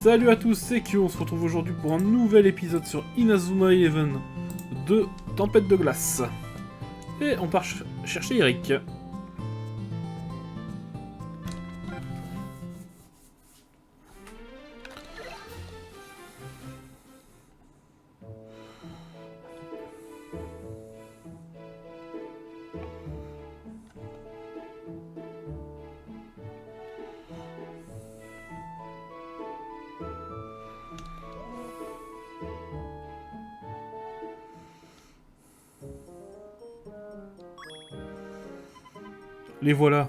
Salut à tous, c'est Kyo, on se retrouve aujourd'hui pour un nouvel épisode sur Inazuma Eleven de Tempête de glace. Et on part chercher Eric. Les voilà.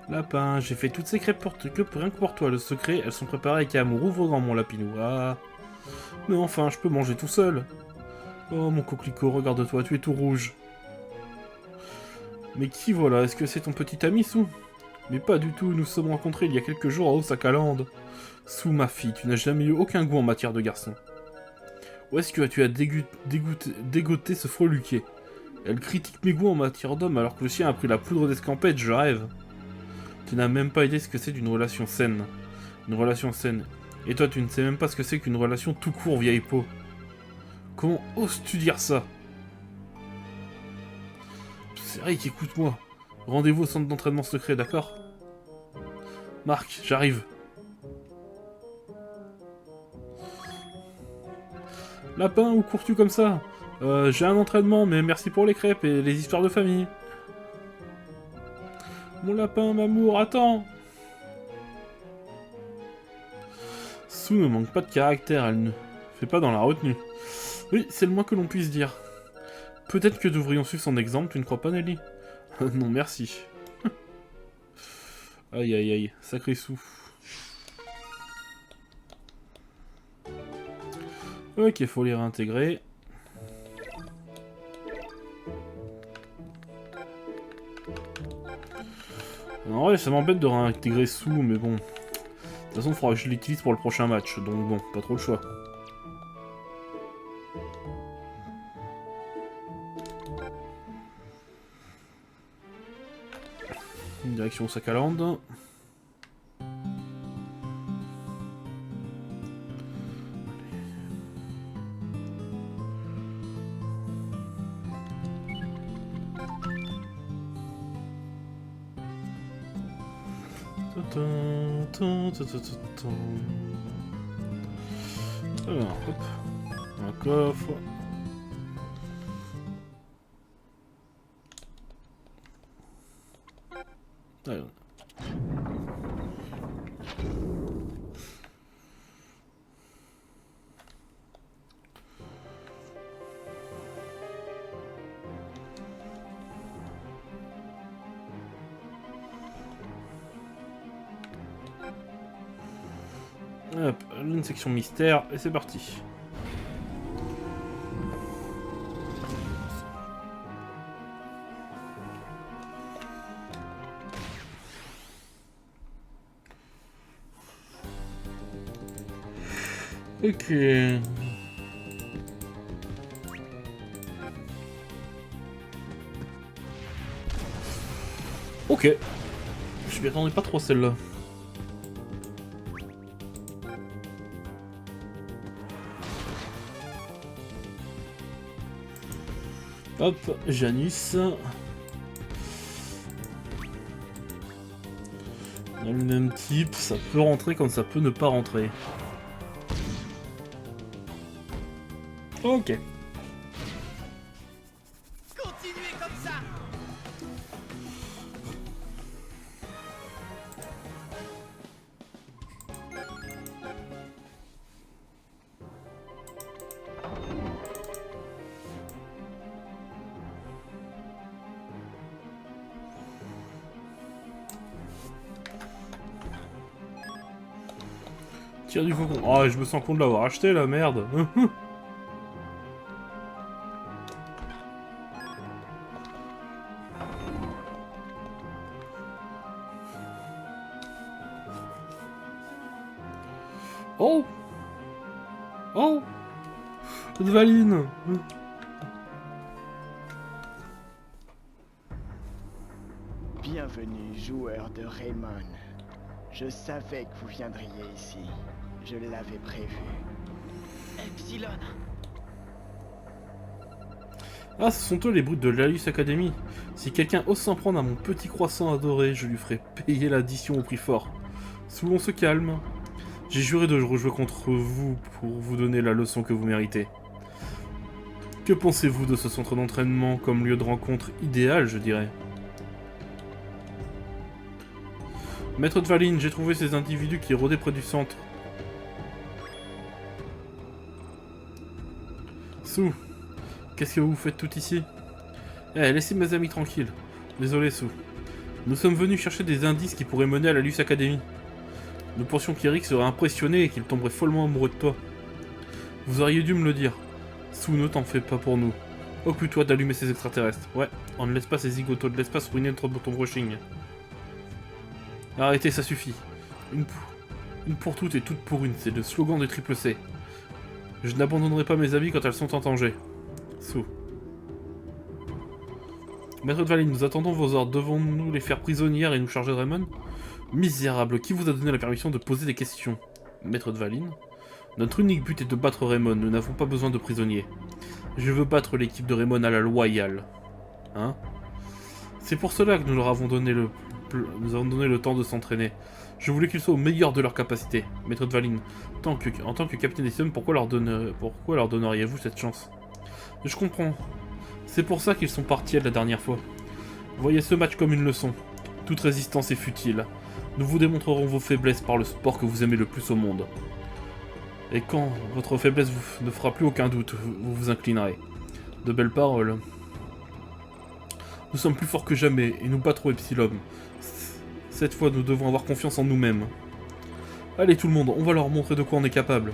Lapin, j'ai fait toutes ces crêpes rien que pour toi. Le secret, elles sont préparées avec amour. Ouvre grand mon lapinou. Ah. Mais enfin, je peux manger tout seul. Oh mon coquelicot, regarde-toi, tu es tout rouge. Mais qui voilà? Est-ce que c'est ton petit ami Sou? Mais pas du tout, nous nous sommes rencontrés il y a quelques jours à Osaka Land. Sou, ma fille, tu n'as jamais eu aucun goût en matière de garçon. Où est-ce que tu as dégoté ce freluquet? Elle critique mes goûts en matière d'homme alors que le sien a pris la poudre d'escampette, je rêve. Tu n'as même pas idée ce que c'est d'une relation saine. Une relation saine. Et toi, tu ne sais même pas ce que c'est qu'une relation tout court, vieille peau. Comment oses-tu dire ça? C'est Rick, écoute-moi. Rendez-vous au centre d'entraînement secret, d'accord? Marc, j'arrive. Lapin, où cours-tu comme ça? J'ai un entraînement, mais merci pour les crêpes et les histoires de famille. Mon lapin, m'amour, attends! Sue ne manque pas de caractère, elle ne fait pas dans la retenue. Oui, c'est le moins que l'on puisse dire. Peut-être que devrions suivre son exemple, tu ne crois pas, Nelly? Non, merci. Aïe aïe aïe, sacré Sue. Ok, faut les réintégrer. En vrai, ça m'embête de réintégrer Sue, mais bon. De toute façon, il faudra que je l'utilise pour le prochain match, donc bon, pas trop le choix. Direction Osaka Land. Alors, hop. Un coffre. Alors. Hop, une section mystère, et c'est parti. Ok. Ok. Je m'y attendais pas trop celle-là. Hop, Janus. On a le même type, ça peut rentrer comme ça peut ne pas rentrer. Ok. Continuez comme ça. Tire du faucon. Oh, je me sens con de l'avoir acheté, la merde. Oh! Oh! Valine! Bienvenue, joueur de Raymond. Je savais que vous viendriez ici. Je l'avais prévu. Epsilon. Ah, ce sont eux les brutes de l'Alus Academy. Si quelqu'un ose s'en prendre à mon petit croissant adoré, je lui ferai payer l'addition au prix fort. Sous on se calme. J'ai juré de rejouer contre vous pour vous donner la leçon que vous méritez. Que pensez-vous de ce centre d'entraînement comme lieu de rencontre idéal, je dirais? Maître de Valine, j'ai trouvé ces individus qui rôdaient près du centre. Sou, qu'est-ce que vous faites tout ici? Eh, laissez mes amis tranquilles. Désolé, Sou. Nous sommes venus chercher des indices qui pourraient mener à la Luce Academy. Nous pensions qu'Eric serait impressionné et qu'il tomberait follement amoureux de toi. Vous auriez dû me le dire. Sou, ne t'en fais pas pour nous. Occupe-toi d'allumer ces extraterrestres. Ouais, on ne laisse pas ces zigotos de l'espace ruiner notre bouton brushing. Arrêtez, ça suffit. Une pour toutes et toutes pour une, c'est le slogan des Triple C. Je n'abandonnerai pas mes amis quand elles sont en danger. Sou. Maître de Valine, nous attendons vos ordres. Devons-nous les faire prisonnières et nous charger de Raymond? Misérable, qui vous a donné la permission de poser des questions? Maître de Valine. Notre unique but est de battre Raymond, nous n'avons pas besoin de prisonniers. Je veux battre l'équipe de Raymond à la loyale. Hein? C'est pour cela que nous leur avons donné le temps de s'entraîner. Je voulais qu'ils soient au meilleur de leur capacité. Maître de Valine, en tant que capitaine des hommes, pourquoi leur donneriez-vous cette chance? Je comprends. C'est pour ça qu'ils sont partis la dernière fois. Voyez ce match comme une leçon. Toute résistance est futile. Nous vous démontrerons vos faiblesses par le sport que vous aimez le plus au monde. Et quand votre faiblesse ne fera plus aucun doute, vous vous inclinerez. De belles paroles. Nous sommes plus forts que jamais, et nous battrons Epsilon. Cette fois, nous devons avoir confiance en nous-mêmes. Allez tout le monde, on va leur montrer de quoi on est capable.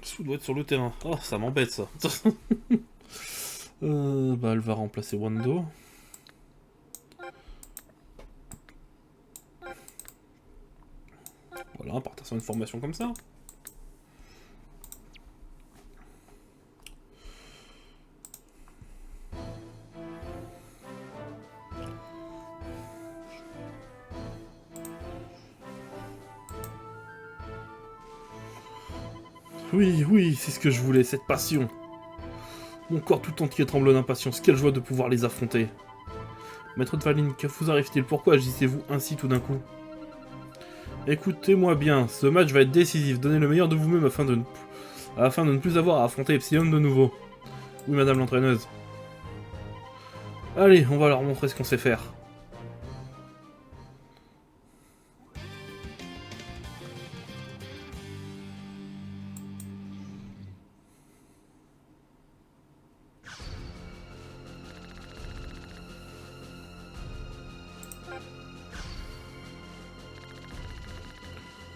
Sou doit être sur le terrain. Oh, ça m'embête ça. Bah, elle va remplacer Wando. Voilà, en partant sur une formation comme ça. Oui, oui, c'est ce que je voulais, cette passion. Mon corps tout entier tremble d'impatience. Quelle joie de pouvoir les affronter. Maître de Valine, que vous arrive-t-il? Pourquoi agissez-vous ainsi tout d'un coup? Écoutez-moi bien, ce match va être décisif. Donnez le meilleur de vous-même afin de ne plus avoir à affronter Epsilon de nouveau. Oui, madame l'entraîneuse. Allez, on va leur montrer ce qu'on sait faire.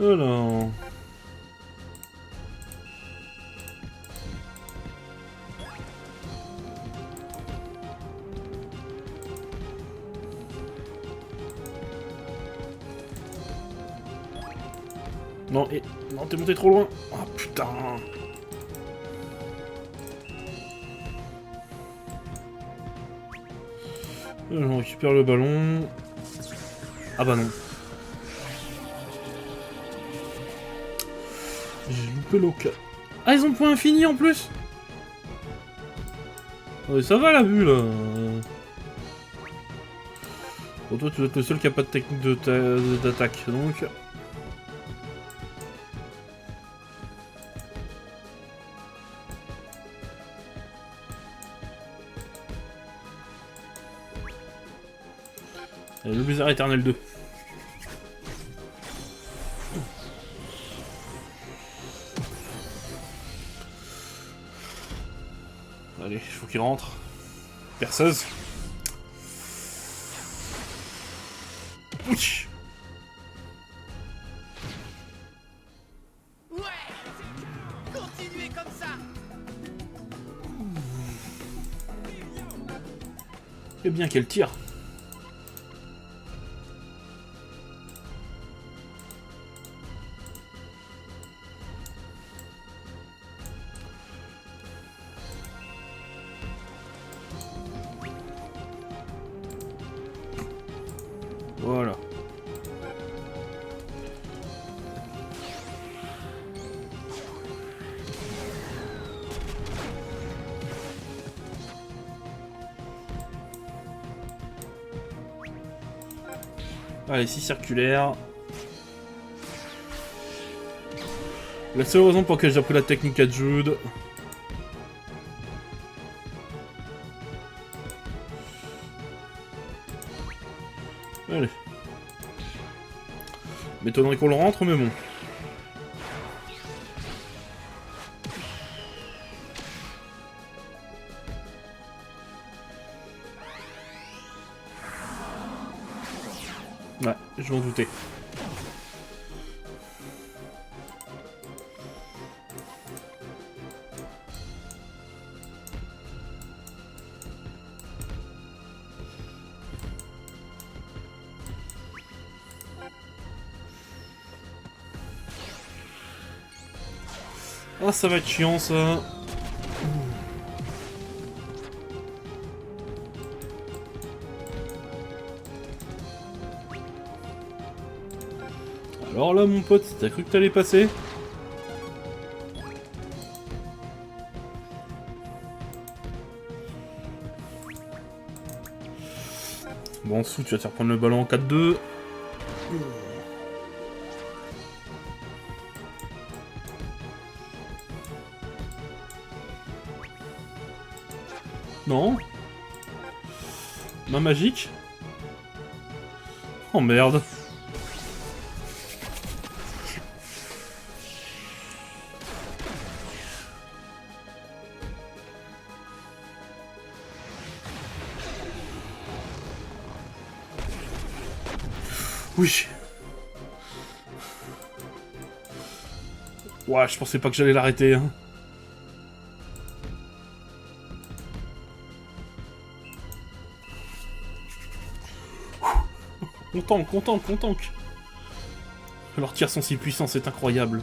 Alors... Non, non, t'es monté trop loin. Oh putain. On récupère le ballon. Ah bah non. J'ai loupé l'occasion. Ah, ils ont point infini en plus. Ouais, ça va la vue là. Bon, toi tu dois être le seul qui a pas de technique d'attaque, donc... Le Blizzard Éternel 2. Allez, il faut qu'il rentre. Perceuse. Oui. Ouais. Continuez comme ça. Eh bien qu'elle tire. Voilà. Allez, 6 circulaires. La seule raison pour laquelle j'ai appris la technique à Jude. Allez. M'étonnerait qu'on le rentre, mais bon. Ouais, je m'en doutais. Ah, ça va être chiant, ça. Alors là, mon pote, t'as cru que t'allais passer? Bon, en dessous, tu vas te faire prendre le ballon en 4-2. Non. Main magique. Oh merde. Oui. Ouais, je pensais pas que j'allais l'arrêter, hein. On tank. Leurs tirs sont si puissants, c'est incroyable.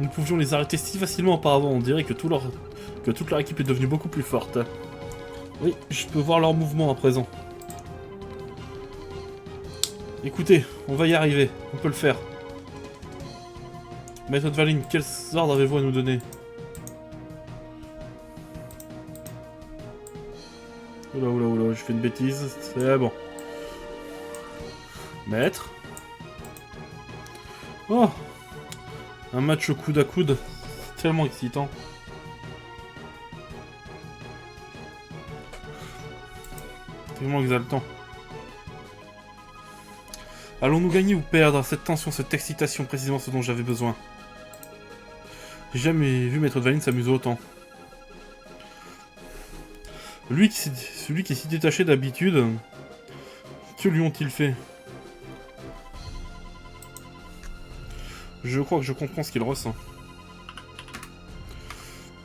Nous pouvions les arrêter si facilement auparavant, on dirait que toute leur équipe est devenue beaucoup plus forte. Oui, je peux voir leurs mouvements à présent. Écoutez, on va y arriver, on peut le faire. Maître Dvalin, quels ordres avez-vous à nous donner? Oula, je fais une bêtise, c'est bon. Maître. Oh, un match coude à coude, tellement excitant. Tellement exaltant. Allons-nous gagner ou perdre? Cette tension, cette excitation, précisément ce dont j'avais besoin. J'ai jamais vu Maître Dvalin s'amuser autant. Celui qui est si détaché d'habitude, que lui ont-ils fait? Je crois que je comprends ce qu'il ressent.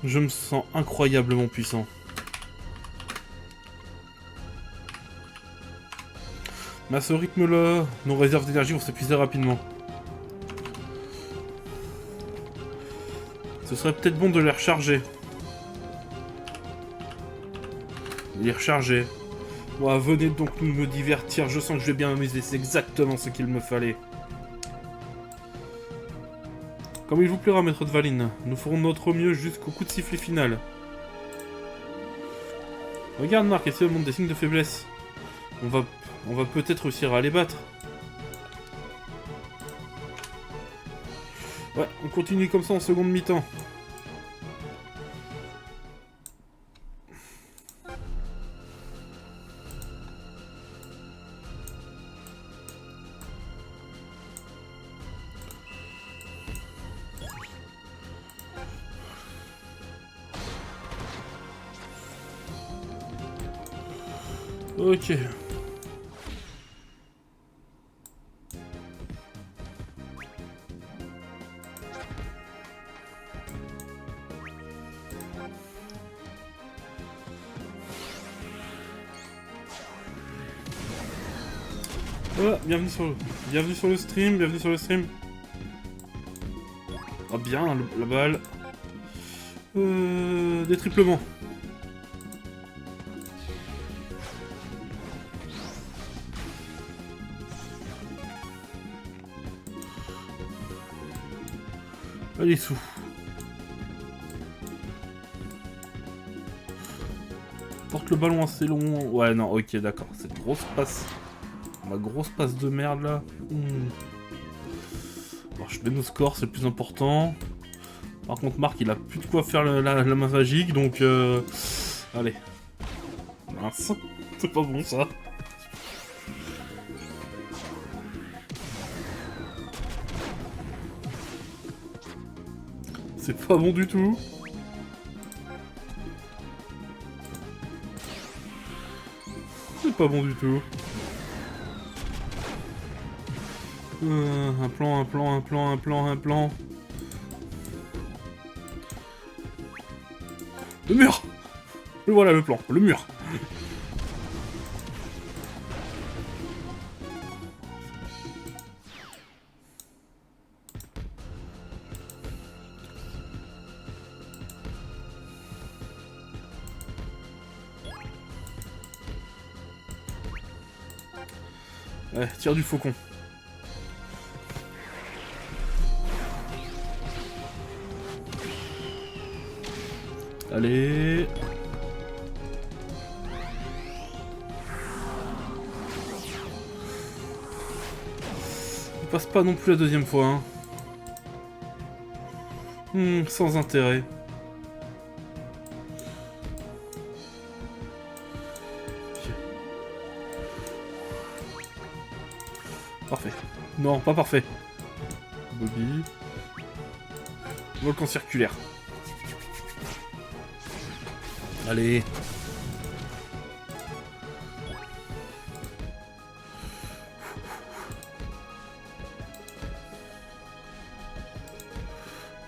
Je me sens incroyablement puissant. Mais à ce rythme-là, nos réserves d'énergie vont s'épuiser rapidement. Ce serait peut-être bon de les recharger. Les recharger. Ouais, venez donc nous me divertir, je sens que je vais bien m'amuser, c'est exactement ce qu'il me fallait. Comme il vous plaira, Maître Dvalin, nous ferons notre mieux jusqu'au coup de sifflet final. Regarde, Marc, essaie de montrer des signes de faiblesse. On va peut-être réussir à les battre. Ouais, on continue comme ça en seconde mi-temps. Ok. Voilà, bienvenue sur le stream, Ah bien, la balle. Des triplements. Allez, sous. Porte le ballon assez long. Ouais, non, ok, d'accord. Cette grosse passe. Ma grosse passe de merde, là. Alors, je mets nos scores, c'est le plus important. Par contre, Marc, il a plus de quoi faire la main magique, donc... Allez. Mince. C'est pas bon, ça. C'est pas bon du tout. C'est pas bon du tout. Un plan. Le mur. Le voilà le plan, le mur. Ouais, tire du faucon. Allez. Il passe pas non plus la deuxième fois. Hein. Sans intérêt. Parfait. Non, pas parfait. Bobby. Volcan circulaire. Allez.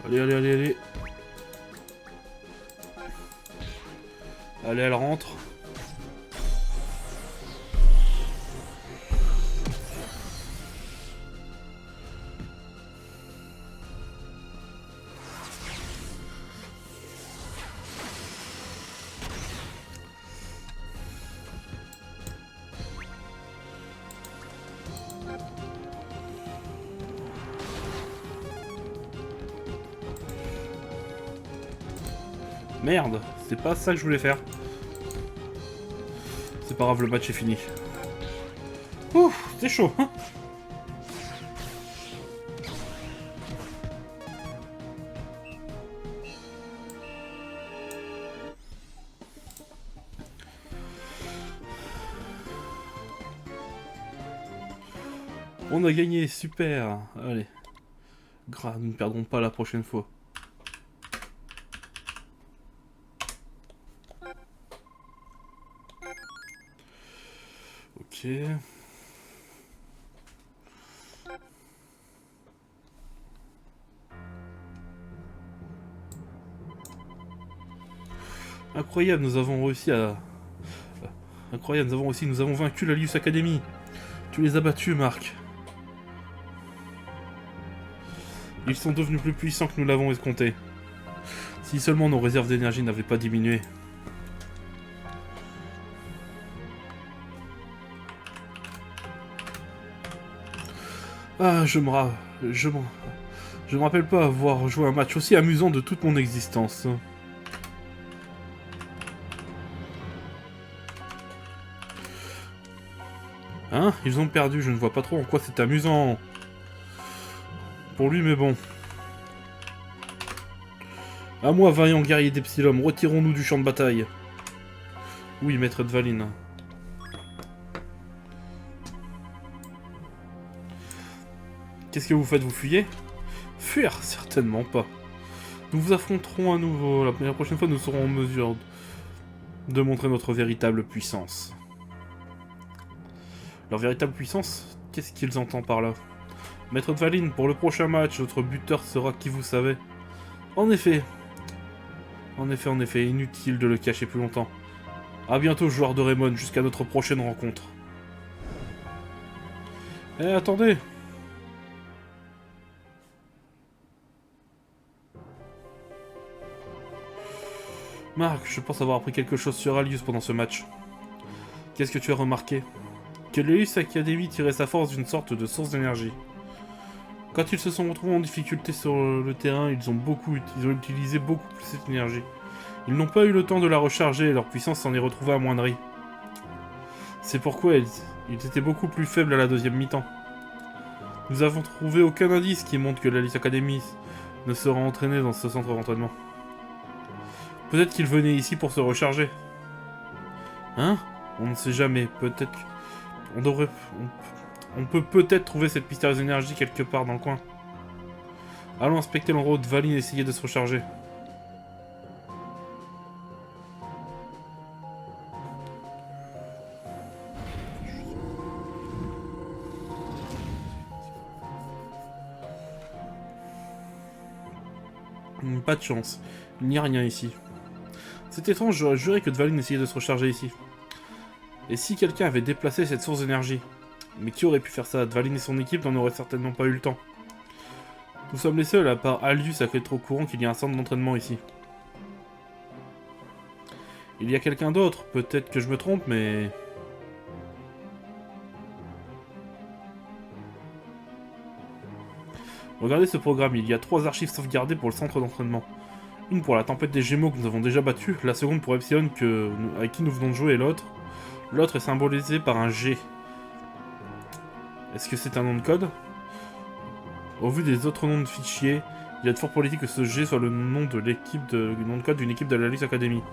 Allez. Allez, elle rentre. Merde, c'est pas ça que je voulais faire. C'est pas grave, le match est fini. Ouf, c'est chaud, hein. On a gagné, super. Allez. Nous ne perdrons pas la prochaine fois. Ok. Incroyable, nous avons réussi à... Incroyable, nous avons vaincu la Lius Academy. Tu les as battus, Marc. Ils sont devenus plus puissants que nous l'avons escompté. Si seulement nos réserves d'énergie n'avaient pas diminué. Ah, je me rappelle pas avoir joué un match aussi amusant de toute mon existence. Hein? Ils ont perdu, je ne vois pas trop en quoi c'est amusant. Pour lui, mais bon. À moi, vaillant guerrier d'Epsilon, retirons-nous du champ de bataille. Oui, maître Dvalin. Qu'est-ce que vous faites? Vous fuyez? Fuir? Certainement pas. Nous vous affronterons à nouveau. La prochaine fois, nous serons en mesure de montrer notre véritable puissance. Leur véritable puissance? Qu'est-ce qu'ils entendent par là? Maître Dvalin, pour le prochain match, notre buteur sera qui vous savez. En effet, inutile de le cacher plus longtemps. A bientôt, joueurs de Raymond, jusqu'à notre prochaine rencontre. Eh, attendez! Marc, je pense avoir appris quelque chose sur Alius pendant ce match. Qu'est-ce que tu as remarqué? Que l'Alius Academy tirait sa force d'une sorte de source d'énergie. Quand ils se sont retrouvés en difficulté sur le terrain, ils ont utilisé beaucoup plus cette énergie. Ils n'ont pas eu le temps de la recharger et leur puissance s'en est retrouvée amoindrie. C'est pourquoi ils étaient beaucoup plus faibles à la deuxième mi-temps. Nous avons trouvé aucun indice qui montre que l'Alice Academy ne sera entraînée dans ce centre d'entraînement. Peut-être qu'ils venaient ici pour se recharger. Hein? On ne sait jamais. Peut-être... On peut peut-être trouver cette mystérieuse énergie quelque part dans le coin. Allons inspecter l'endroit où Dvalin essayait de se recharger. Pas de chance. Il n'y a rien ici. C'est étrange, j'aurais juré que Dvalin essayait de se recharger ici. Et si quelqu'un avait déplacé cette source d'énergie? Mais qui aurait pu faire ça? Dvalin et son équipe n'en auraient certainement pas eu le temps. Nous sommes les seuls, à part Alius, à être au courant qu'il y a un centre d'entraînement ici. Il y a quelqu'un d'autre, peut-être que je me trompe, mais... Regardez ce programme, il y a 3 archives sauvegardées pour le centre d'entraînement. Une pour la tempête des Gémeaux que nous avons déjà battue, la seconde pour Epsilon avec qui nous venons de jouer, et l'autre est symbolisé par un G. Est-ce que c'est un nom de code? Au vu des autres noms de fichiers, il y a de fortes probabilités que ce G soit le nom de code d'une équipe de la Alice Academy.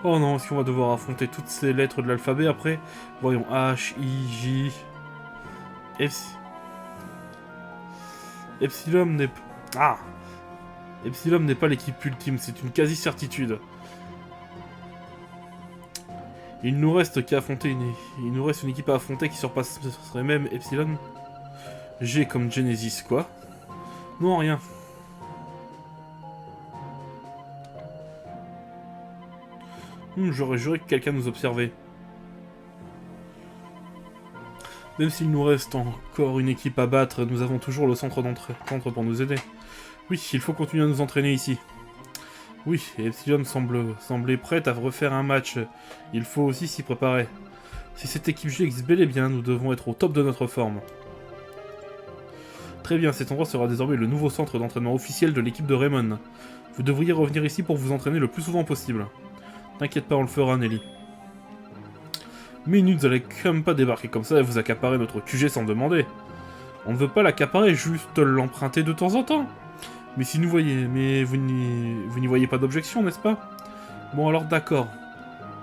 Oh non, est-ce qu'on va devoir affronter toutes ces lettres de l'alphabet après? Voyons, H, I, J... Epsilon n'est... Ah! Epsilon n'est pas l'équipe ultime, c'est une quasi-certitude. Il nous reste une équipe à affronter qui surpasserait même Epsilon. G comme Genesis, quoi? Non, rien. J'aurais juré que quelqu'un nous observait. Même s'il nous reste encore une équipe à battre, nous avons toujours le centre pour nous aider. Oui, il faut continuer à nous entraîner ici. Oui, et Epsilon semblait prête à refaire un match. Il faut aussi s'y préparer. Si cette équipe G existe bel et bien, nous devons être au top de notre forme. Très bien, cet endroit sera désormais le nouveau centre d'entraînement officiel de l'équipe de Raymond. Vous devriez revenir ici pour vous entraîner le plus souvent possible. T'inquiète pas, on le fera, Nelly. Mais vous allez quand même pas débarquer comme ça et vous accaparer notre QG sans demander. On ne veut pas l'accaparer, juste l'emprunter de temps en temps. Mais si vous n'y voyez pas d'objection, n'est-ce pas? Bon alors d'accord.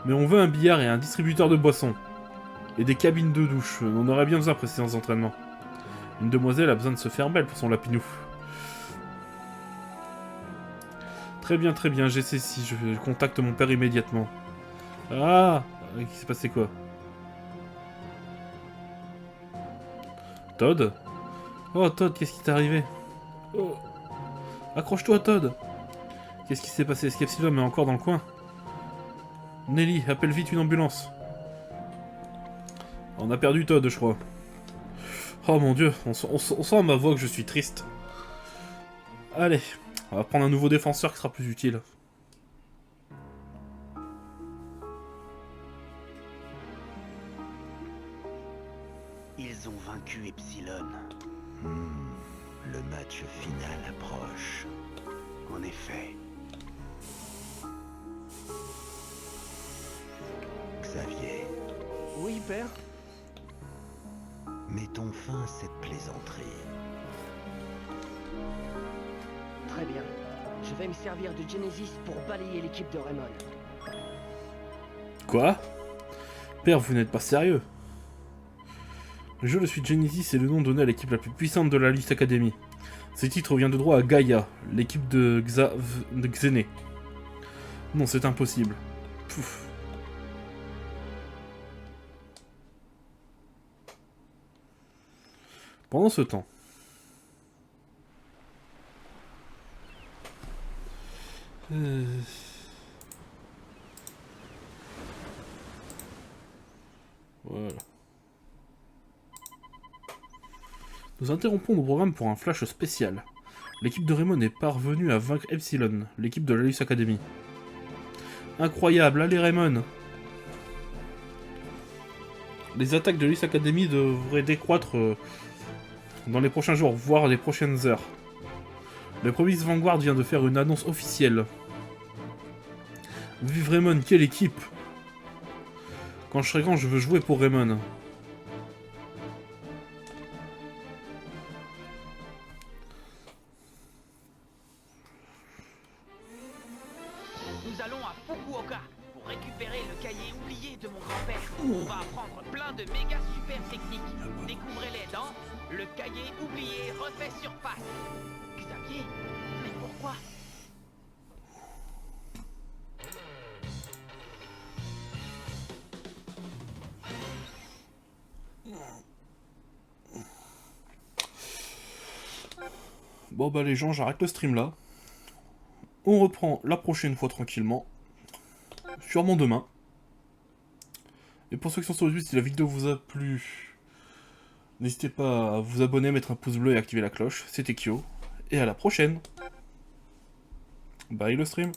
Mais on veut un billard et un distributeur de boissons. Et des cabines de douche, on aurait bien besoin après ces séances d'entraînement. Une demoiselle a besoin de se faire belle pour son lapinou. Très bien, j'essaie si je contacte mon père immédiatement. Ah! Il s'est passé quoi? Todd? Oh Todd, qu'est-ce qui t'est arrivé? Oh. Accroche-toi Todd! Qu'est-ce qui s'est passé? Est-ce qu'Epsilon est encore dans le coin? Nelly, appelle vite une ambulance. On a perdu Todd, je crois. Oh mon dieu, on sent à ma voix que je suis triste. Allez, on va prendre un nouveau défenseur qui sera plus utile. Ils ont vaincu Epsilon. Le match final approche. En effet. Xavier, Oui, père? mettons fin à cette plaisanterie. Très bien. Je vais me servir de Genesis pour balayer l'équipe de Raymond. Quoi? Père, vous n'êtes pas sérieux? Je suis Genesis et le nom donné à l'équipe la plus puissante de la Alice Academy. Ce titre vient de droit à Gaïa, l'équipe de Xené. Non, c'est impossible. Pouf. Pendant ce temps... Voilà. Nous interrompons nos programmes pour un flash spécial. L'équipe de Raymond est parvenue à vaincre Epsilon, l'équipe de l'Alice Academy. Incroyable, allez Raymond! Les attaques de l'Alice Academy devraient décroître dans les prochains jours, voire les prochaines heures. Le Province Vanguard vient de faire une annonce officielle. Vive Raymond, quelle équipe! Quand je serai grand, je veux jouer pour Raymond. Nous allons à Fukuoka pour récupérer le cahier oublié de mon grand-père. On va apprendre plein de méga super techniques. Découvrez-les dans Le cahier oublié refait surface. Xavier, mais pourquoi? Bon bah les gens, j'arrête le stream là. On reprend la prochaine fois tranquillement. Sûrement demain. Et pour ceux qui sont sur YouTube, si la vidéo vous a plu, n'hésitez pas à vous abonner, mettre un pouce bleu et activer la cloche. C'était Kyo. Et à la prochaine. Bye le stream.